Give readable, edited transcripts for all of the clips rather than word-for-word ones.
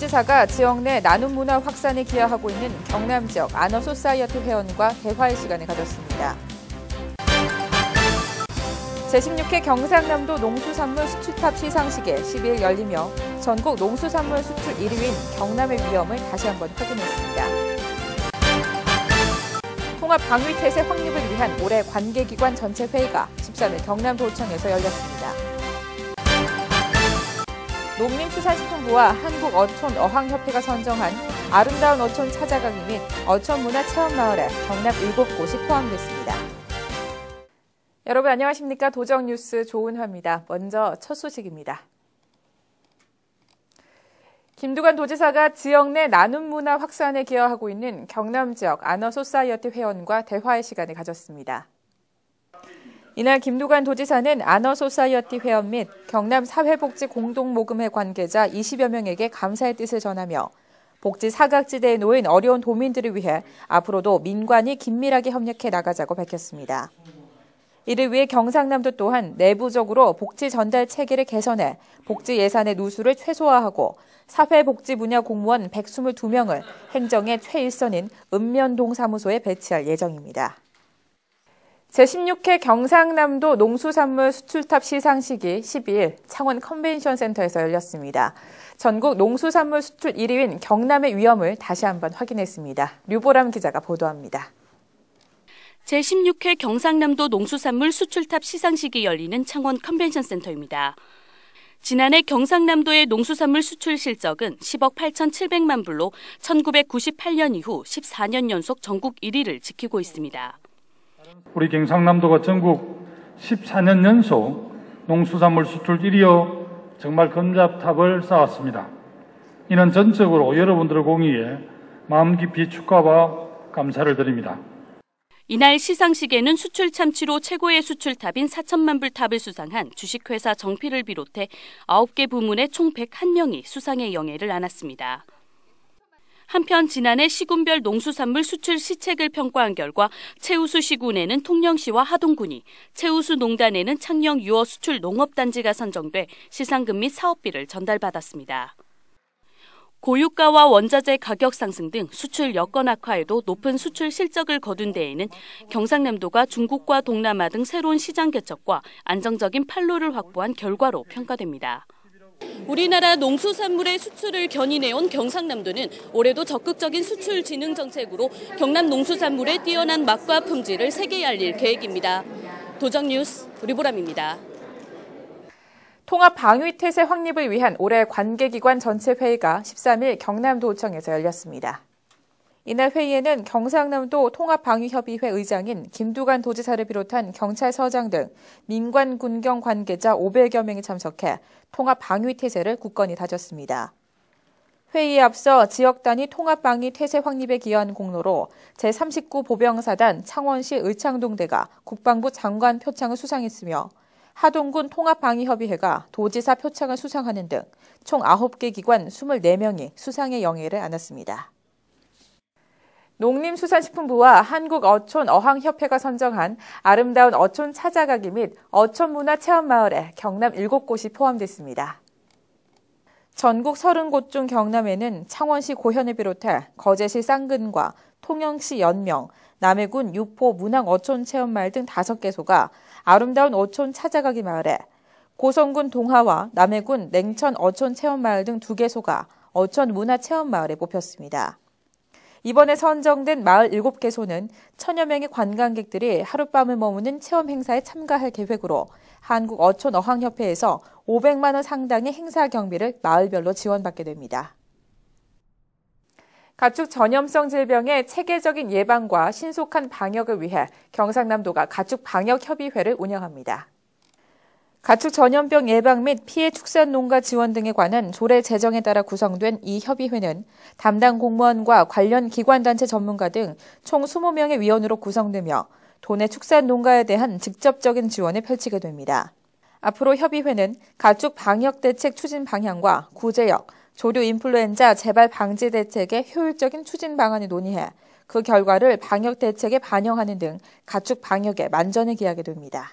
도지사가 지역 내 나눔 문화 확산에 기여하고 있는 경남 지역 아너소사이어티 회원과 대화의 시간을 가졌습니다. 제16회 경상남도 농수산물 수출탑 시상식에 12일 열리며 전국 농수산물 수출 1위인 경남의 위험을 다시 한번 확인했습니다. 통합방위태세 확립을 위한 올해 관계기관 전체 회의가 13일 경남도청에서 열렸습니다. 농림수산식품부와 한국어촌어항협회가 선정한 아름다운 어촌 찾아가기 및 어촌문화체험마을에 경남 7곳이 포함됐습니다. 여러분 안녕하십니까? 도정뉴스 조은화입니다. 먼저 첫 소식입니다. 김두관 도지사가 지역 내 나눔 문화 확산에 기여하고 있는 경남 지역 아너소사이어티 회원과 대화의 시간을 가졌습니다. 이날 김두관 도지사는 아너소사이어티 회원 및 경남 사회복지 공동모금회 관계자 20여 명에게 감사의 뜻을 전하며 복지 사각지대에 놓인 어려운 도민들을 위해 앞으로도 민관이 긴밀하게 협력해 나가자고 밝혔습니다. 이를 위해 경상남도 또한 내부적으로 복지 전달 체계를 개선해 복지 예산의 누수를 최소화하고 사회복지 분야 공무원 122명을 행정의 최일선인 읍면동 사무소에 배치할 예정입니다. 제16회 경상남도 농수산물 수출탑 시상식이 12일 창원 컨벤션센터에서 열렸습니다. 전국 농수산물 수출 1위인 경남의 위험을 다시 한번 확인했습니다. 류보람 기자가 보도합니다. 제16회 경상남도 농수산물 수출탑 시상식이 열리는 창원 컨벤션센터입니다. 지난해 경상남도의 농수산물 수출 실적은 10억 8,700만 불로 1998년 이후 14년 연속 전국 1위를 지키고 있습니다. 우리 경상남도가 전국 14년 연속 농수산물 수출 1위여 정말 금잡탑을 쌓았습니다. 이는 전적으로 여러분들의 공의에 마음 깊이 축하와 감사를 드립니다. 이날 시상식에는 수출 참치로 최고의 수출탑인 4천만 불 탑을 수상한 주식회사 정필을 비롯해 9개 부문의 총 101명이 수상의 영예를 안았습니다. 한편 지난해 시군별 농수산물 수출 시책을 평가한 결과 최우수 시군에는 통영시와 하동군이, 최우수 농단에는 창녕 유어 수출 농업단지가 선정돼 시상금 및 사업비를 전달받았습니다. 고유가와 원자재 가격 상승 등 수출 여건 악화에도 높은 수출 실적을 거둔 데에는 경상남도가 중국과 동남아 등 새로운 시장 개척과 안정적인 판로를 확보한 결과로 평가됩니다. 우리나라 농수산물의 수출을 견인해온 경상남도는 올해도 적극적인 수출 진흥 정책으로 경남 농수산물의 뛰어난 맛과 품질을 세계에 알릴 계획입니다. 도정뉴스 류보람입니다. 통합방위태세 확립을 위한 올해 관계기관 전체 회의가 13일 경남도청에서 열렸습니다. 이날 회의에는 경상남도 통합방위협의회 의장인 김두관 도지사를 비롯한 경찰서장 등 민관 군경 관계자 500여 명이 참석해 통합방위태세를 굳건히 다졌습니다. 회의에 앞서 지역 단위 통합방위태세 확립에 기여한 공로로 제39 보병사단 창원시 의창동대가 국방부 장관 표창을 수상했으며 하동군 통합방위협의회가 도지사 표창을 수상하는 등 총 9개 기관 24명이 수상의 영예를 안았습니다. 농림수산식품부와 한국어촌어항협회가 선정한 아름다운 어촌 찾아가기 및 어촌문화체험마을에 경남 7곳이 포함됐습니다. 전국 30곳 중 경남에는 창원시 고현을 비롯해 거제시 쌍근과 통영시 연명, 남해군 유포 문항어촌체험마을 등 5개소가 아름다운 어촌 찾아가기 마을에, 고성군 동하와 남해군 냉천 어촌체험마을 등 2개소가 어촌문화체험마을에 뽑혔습니다. 이번에 선정된 마을 7개소는 1000여 명의 관광객들이 하룻밤을 머무는 체험 행사에 참가할 계획으로 한국어촌어항협회에서 500만 원 상당의 행사 경비를 마을별로 지원받게 됩니다. 가축 전염성 질병의 체계적인 예방과 신속한 방역을 위해 경상남도가 가축방역협의회를 운영합니다. 가축 전염병 예방 및 피해 축산 농가 지원 등에 관한 조례 제정에 따라 구성된 이 협의회는 담당 공무원과 관련 기관단체 전문가 등 총 20명의 위원으로 구성되며 도내 축산 농가에 대한 직접적인 지원을 펼치게 됩니다. 앞으로 협의회는 가축 방역 대책 추진 방향과 구제역, 조류 인플루엔자 재발 방지 대책의 효율적인 추진 방안을 논의해 그 결과를 방역 대책에 반영하는 등 가축 방역에 만전을 기하게 됩니다.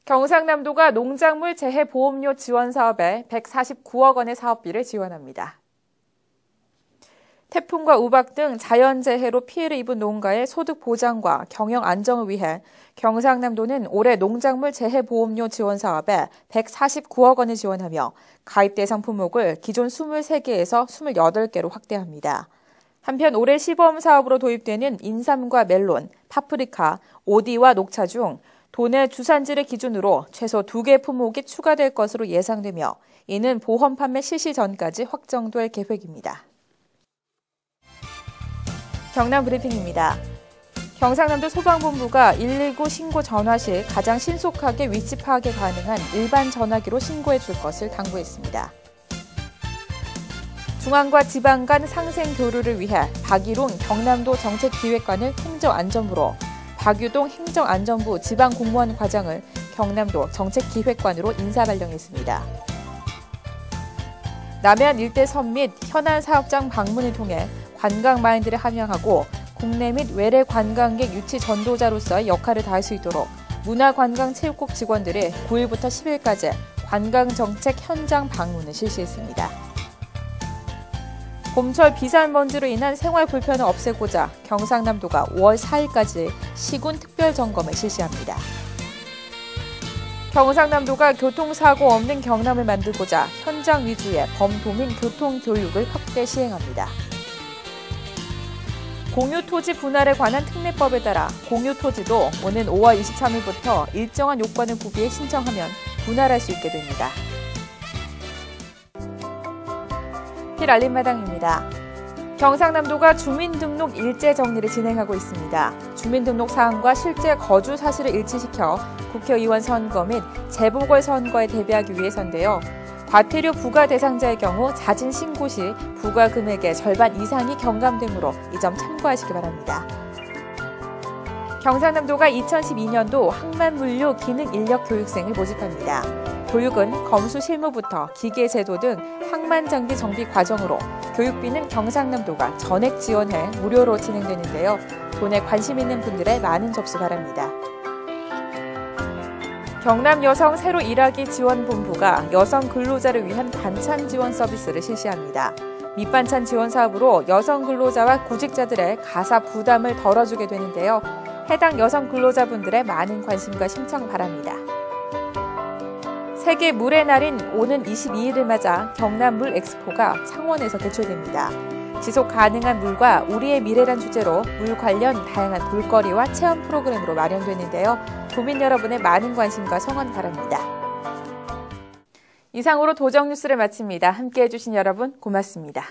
경상남도가 농작물 재해보험료 지원 사업에 149억 원의 사업비를 지원합니다. 태풍과 우박 등 자연재해로 피해를 입은 농가의 소득 보장과 경영 안정을 위해 경상남도는 올해 농작물 재해보험료 지원 사업에 149억 원을 지원하며 가입 대상 품목을 기존 23개에서 28개로 확대합니다. 한편 올해 시범 사업으로 도입되는 인삼과 멜론, 파프리카, 오디와 녹차 중 도내 주산지를 기준으로 최소 2개 품목이 추가될 것으로 예상되며 이는 보험 판매 실시 전까지 확정될 계획입니다. 경남 브리핑입니다. 경상남도 소방본부가 119 신고 전화 시 가장 신속하게 위치 파악이 가능한 일반 전화기로 신고해 줄 것을 당부했습니다. 중앙과 지방 간 상생 교류를 위해 박일웅 경남도 정책기획관을 행정안전부로, 박유동 행정안전부 지방공무원 과장을 경남도 정책기획관으로 인사발령했습니다. 남해안 일대 섬 및 현안 사업장 방문을 통해 관광 마인드를 함양하고 국내 및 외래 관광객 유치 전도자로서의 역할을 다할 수 있도록 문화관광체육국 직원들이 9일부터 10일까지 관광정책 현장 방문을 실시했습니다. 봄철 비산먼지로 인한 생활 불편을 없애고자 경상남도가 5월 4일까지 시군 특별점검을 실시합니다. 경상남도가 교통사고 없는 경남을 만들고자 현장 위주의 범도민 교통교육을 확대 시행합니다. 공유토지 분할에 관한 특례법에 따라 공유토지도 오는 5월 23일부터 일정한 요건을 구비해 신청하면 분할할 수 있게 됩니다. 필알림마당입니다. 경상남도가 주민등록 일제 정리를 진행하고 있습니다. 주민등록 사항과 실제 거주 사실을 일치시켜 국회의원 선거 및 재보궐선거에 대비하기 위해서인데요. 과태료 부과 대상자의 경우 자진 신고 시 부과 금액의 절반 이상이 경감되므로 이 점 참고하시기 바랍니다. 경상남도가 2012년도 항만물류 기능인력교육생을 모집합니다. 교육은 검수 실무부터 기계제도 등 항만장비 정비 과정으로 교육비는 경상남도가 전액 지원해 무료로 진행되는데요. 돈에 관심 있는 분들의 많은 접수 바랍니다. 경남 여성 새로 일하기 지원본부가 여성 근로자를 위한 반찬 지원 서비스를 실시합니다. 밑반찬 지원 사업으로 여성 근로자와 구직자들의 가사 부담을 덜어주게 되는데요. 해당 여성 근로자분들의 많은 관심과 신청 바랍니다. 세계 물의 날인 오는 22일을 맞아 경남 물 엑스포가 창원에서 개최됩니다. 지속 가능한 물과 우리의 미래란 주제로 물 관련 다양한 볼거리와 체험 프로그램으로 마련되는데요. 도민 여러분의 많은 관심과 성원 바랍니다. 이상으로 도정 뉴스를 마칩니다. 함께해 주신 여러분 고맙습니다.